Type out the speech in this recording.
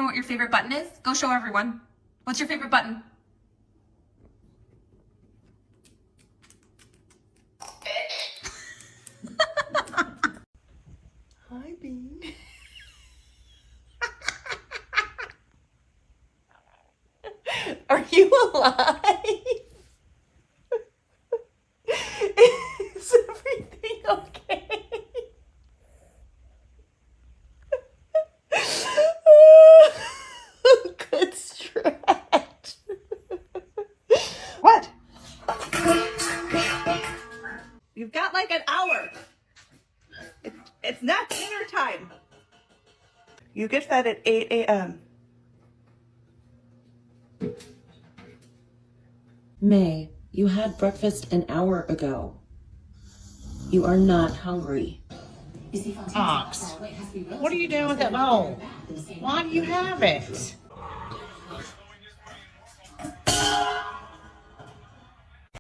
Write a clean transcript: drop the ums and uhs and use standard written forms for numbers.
everyone what your favorite button is? Go show everyone. What's your favorite button? Hi, Bean. Are you alive? Is everything okay? Good stretch. What? You've got like an hour. It's not dinner time. You get fed at 8 a.m. May, you had breakfast an hour ago. You are not hungry. Ox, what are you doing with that bowl? Why do you have it?